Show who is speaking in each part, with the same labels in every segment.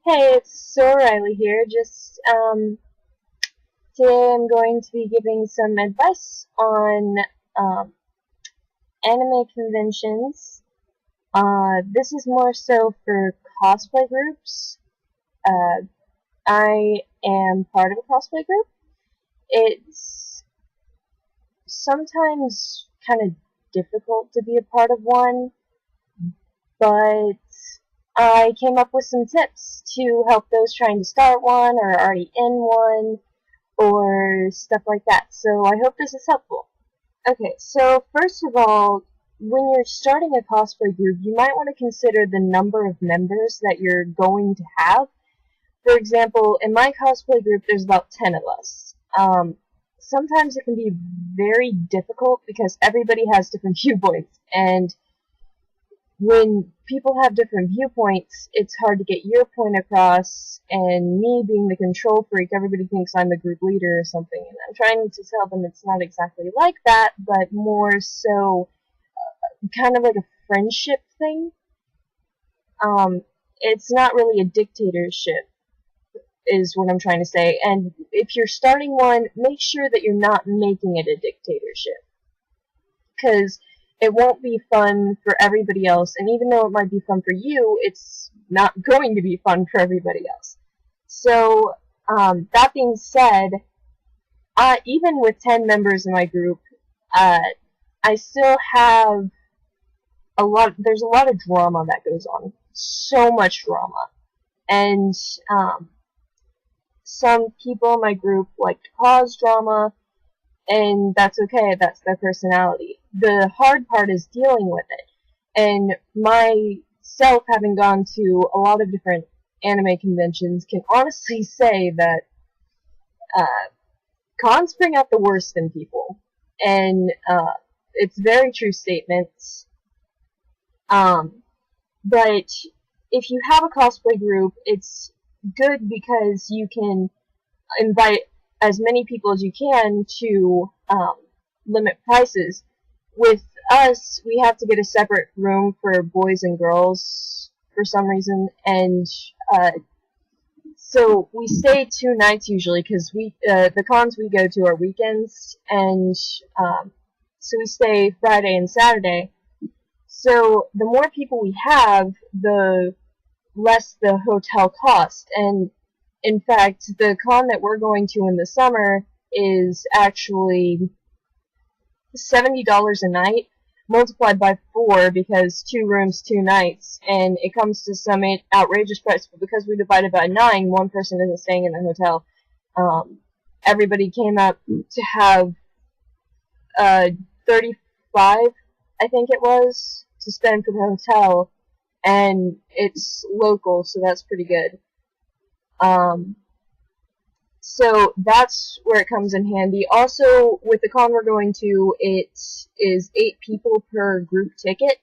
Speaker 1: Hey, it's O'Reilly here. Today I'm going to be giving some advice on um, anime conventions. This is more so for cosplay groups. Uh, I am part of a cosplay group. It's sometimes kind of difficult to be a part of one, but I came up with some tips to help those trying to start one or already in one or stuff like that. So I hope this is helpful. Okay, so first of all, when you're starting a cosplay group, you might want to consider the number of members that you're going to have. For example, in my cosplay group, there's about 10 of us. Sometimes it can be very difficult because everybody has different viewpoints, and when people have different viewpoints, it's hard to get your point across, and me being the control freak, everybody thinks I'm the group leader or something, and I'm trying to tell them it's not exactly like that, but more so kind of like a friendship thing. Um, it's not really a dictatorship, is what I'm trying to say, and if you're starting one, make sure that you're not making it a dictatorship, because it won't be fun for everybody else, and even though it might be fun for you, it's not going to be fun for everybody else. So, that being said, even with 10 members in my group, uh, I still have there's a lot of drama that goes on. So much drama. And, some people in my group like to cause drama, and that's okay, that's their personality. The hard part is dealing with it. And myself, having gone to a lot of different anime conventions, can honestly say that uh, cons bring out the worst in people. And it's a very true statement. Um, but if you have a cosplay group, it's good because you can invite as many people as you can to limit prices. With us, we have to get a separate room for boys and girls for some reason, and so we stay 2 nights usually because the cons we go to are weekends, and so we stay Friday and Saturday. So the more people we have, the less the hotel cost, and in fact, the con that we're going to in the summer is actually $70 a night, multiplied by 4 because 2 rooms, 2 nights, and it comes to some outrageous price. But because we divided by 9, one person isn't staying in the hotel. Everybody came up to have 35, I think it was, to spend for the hotel, and it's local, so that's pretty good. Um, So that's where it comes in handy. Also, with the con we're going to, it is 8 people per group ticket,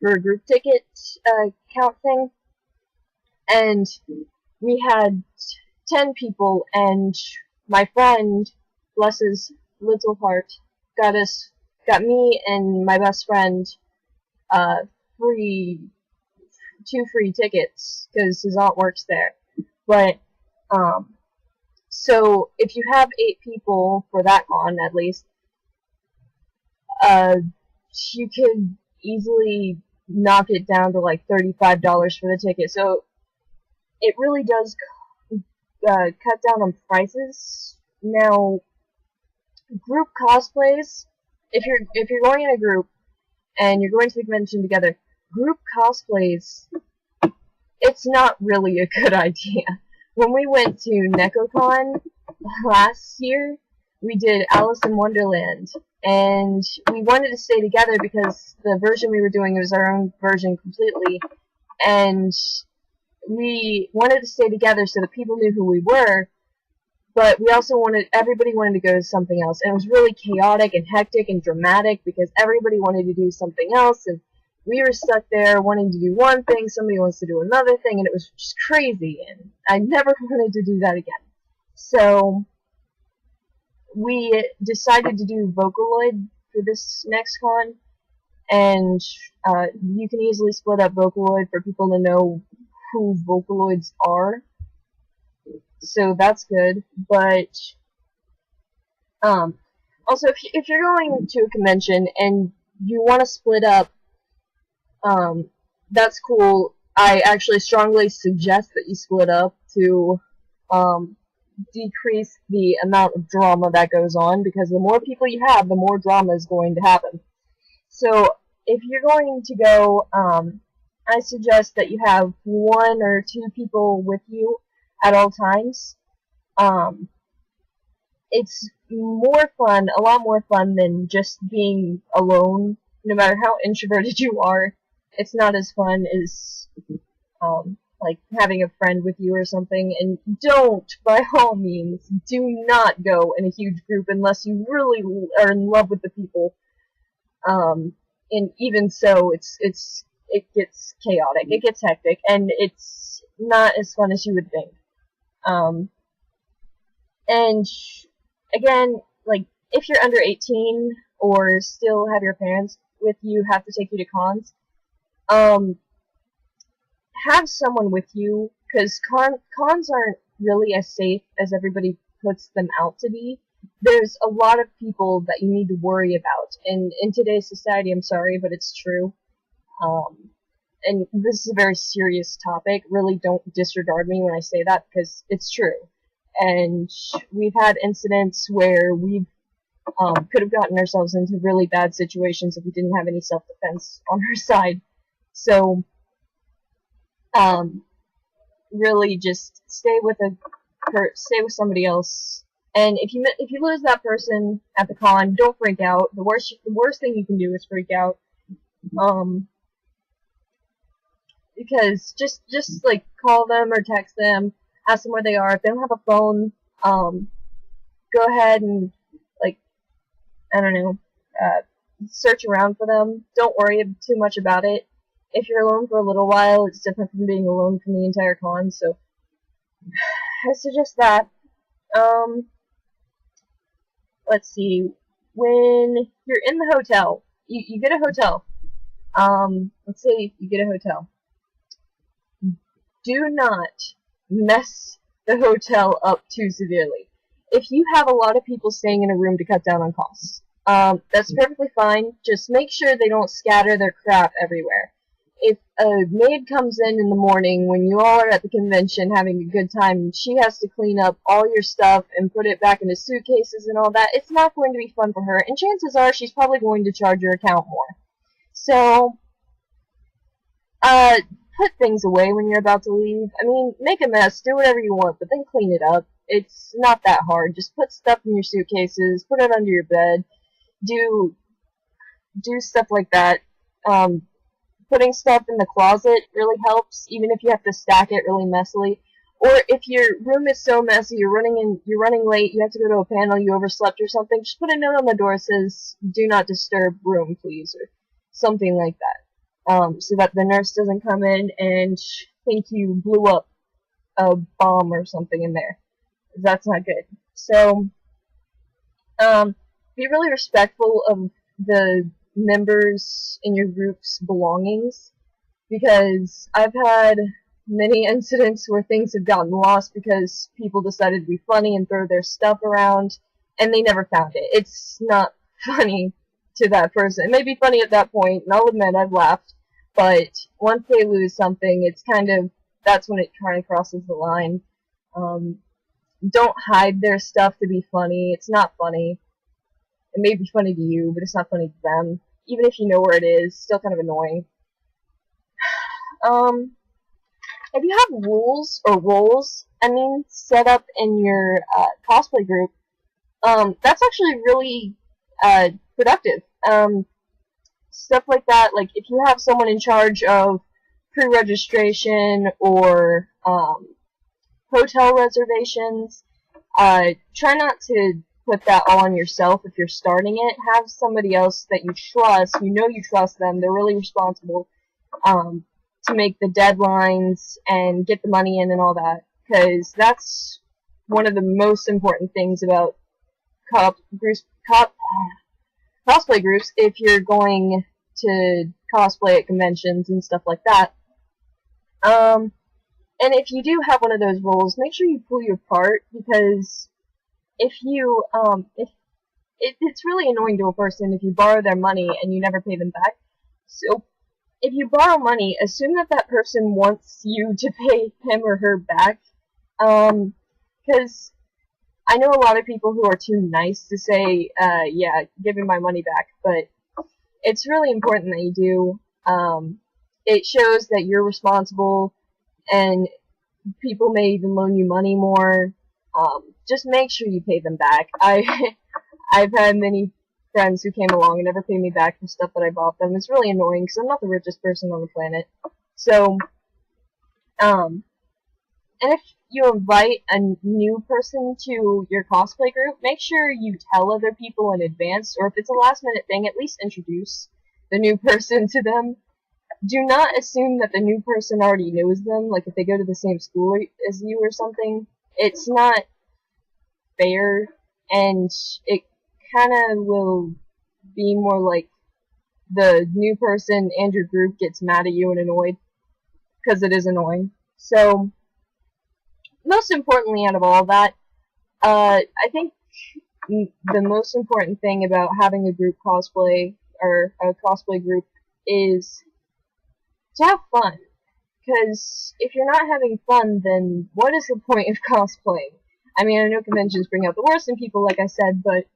Speaker 1: for a group ticket count thing. And we had 10 people, and my friend, bless his little heart, got me and my best friend uh, free, 2 free tickets, because his aunt works there. But, so if you have 8 people for that con, at least, uh, you could easily knock it down to like $35 for the ticket. So it really does cut down on prices. Now, group cosplays, if you're going in a group and you're going to the convention together, group cosplays, it's not really a good idea. When we went to NecoCon last year, we did Alice in Wonderland, and we wanted to stay together because the version we were doing was our own version completely, and we wanted to stay together so that people knew who we were, but we also everybody wanted to go to something else, and it was really chaotic and hectic and dramatic because everybody wanted to do something else, and we were stuck there wanting to do one thing, somebody wants to do another thing, and it was just crazy, and I never wanted to do that again. So we decided to do Vocaloid for this next con, and you can easily split up Vocaloid for people to know who Vocaloids are, so that's good. But also, if you're going to a convention and you want to split up, that's cool. I actually strongly suggest that you split up to decrease the amount of drama that goes on, because the more people you have, the more drama is going to happen. So if you're going to go, I suggest that you have 1 or 2 people with you at all times. It's more fun, a lot more fun than just being alone. No matter how introverted you are, it's not as fun as like having a friend with you or something. And don't, by all means, do not go in a huge group unless you really are in love with the people. And even so, it gets chaotic, it gets hectic, and it's not as fun as you would think. And again, like, if you're under 18 or still have your parents with you, have to take you to cons, have someone with you, because cons aren't really as safe as everybody puts them out to be. There's a lot of people that you need to worry about, and in today's society, I'm sorry, but it's true. And this is a very serious topic. Really don't disregard me when I say that, because it's true. And we've had incidents where we could have gotten ourselves into really bad situations if we didn't have any self-defense on our side. So, really just stay with somebody else. And if you lose that person at the con, don't freak out. The worst thing you can do is freak out. Because just like call them or text them, ask them where they are. If they don't have a phone, go ahead and, like, I don't know, search around for them. Don't worry too much about it. If you're alone for a little while, it's different from being alone for the entire con, so I suggest that. Let's see, when you're in the hotel, you get a hotel. Let's say you get a hotel. Do not mess the hotel up too severely. If you have a lot of people staying in a room to cut down on costs, that's perfectly fine. Just make sure they don't scatter their crap everywhere. If a maid comes in the morning when you all are at the convention having a good time, she has to clean up all your stuff and put it back into suitcases and all that, it's not going to be fun for her, and chances are she's probably going to charge your account more. So, put things away when you're about to leave. I mean, make a mess, do whatever you want, but then clean it up. It's not that hard. Just put stuff in your suitcases, put it under your bed, do stuff like that. Putting stuff in the closet really helps, even if you have to stack it really messily. Or if your room is so messy, you're running late, you have to go to a panel, you overslept or something, just put a note on the door that says, "Do not disturb room, please," or something like that. So that the nurse doesn't come in and think you blew up a bomb or something in there. That's not good. So, be really respectful of the members in your group's belongings, because I've had many incidents where things have gotten lost because people decided to be funny and throw their stuff around, and they never found it. It's not funny to that person. It may be funny at that point, and I'll admit I've laughed, but once they lose something, it's kind of, that's when it kind of crosses the line. Don't hide their stuff to be funny. It's not funny. It may be funny to you, but it's not funny to them. Even if you know where it is, still kind of annoying. If you have rules or roles, set up in your cosplay group, that's actually really productive. Stuff like that, like if you have someone in charge of pre-registration or hotel reservations, try not to put that all on yourself if you're starting it. Have somebody else that you trust, you trust them, they're really responsible, to make the deadlines and get the money in and all that, because that's one of the most important things about cosplay groups if you're going to cosplay at conventions and stuff like that. And if you do have one of those roles, make sure you pull your part, because if it's really annoying to a person if you borrow their money and you never pay them back. So if you borrow money, assume that that person wants you to pay him or her back, because I know a lot of people who are too nice to say, yeah, give me my money back, but it's really important that you do. It shows that you're responsible, and people may even loan you money more. Just make sure you pay them back. I've had many friends who came along and never paid me back for stuff that I bought them. It's really annoying because I'm not the richest person on the planet. So, and if you invite a new person to your cosplay group, make sure you tell other people in advance, or if it's a last minute thing, at least introduce the new person to them. Do not assume that the new person already knows them, like if they go to the same school as you or something. It's not fair, and it kind of will be more like the new person and your group gets mad at you and annoyed, because it is annoying. So, most importantly out of all that, I think the most important thing about having a group cosplay, or a cosplay group, is to have fun. Because if you're not having fun, then what is the point of cosplaying? I mean, I know conventions bring out the worst in people, like I said, but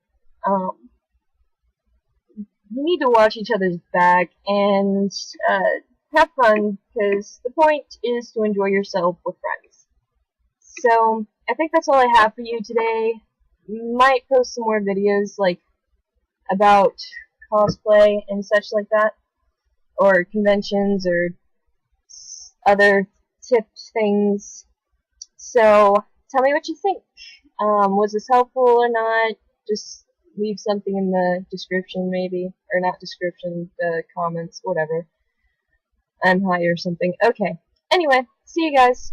Speaker 1: you need to watch each other's back and have fun, because the point is to enjoy yourself with friends. So, I think that's all I have for you today. Might post some more videos, like, about cosplay and such like that, or conventions, or other tips things. So, tell me what you think. Was this helpful or not? Just leave something in the description, maybe. Or not description, the comments, whatever. I'm high or something. Okay. Anyway, see you guys.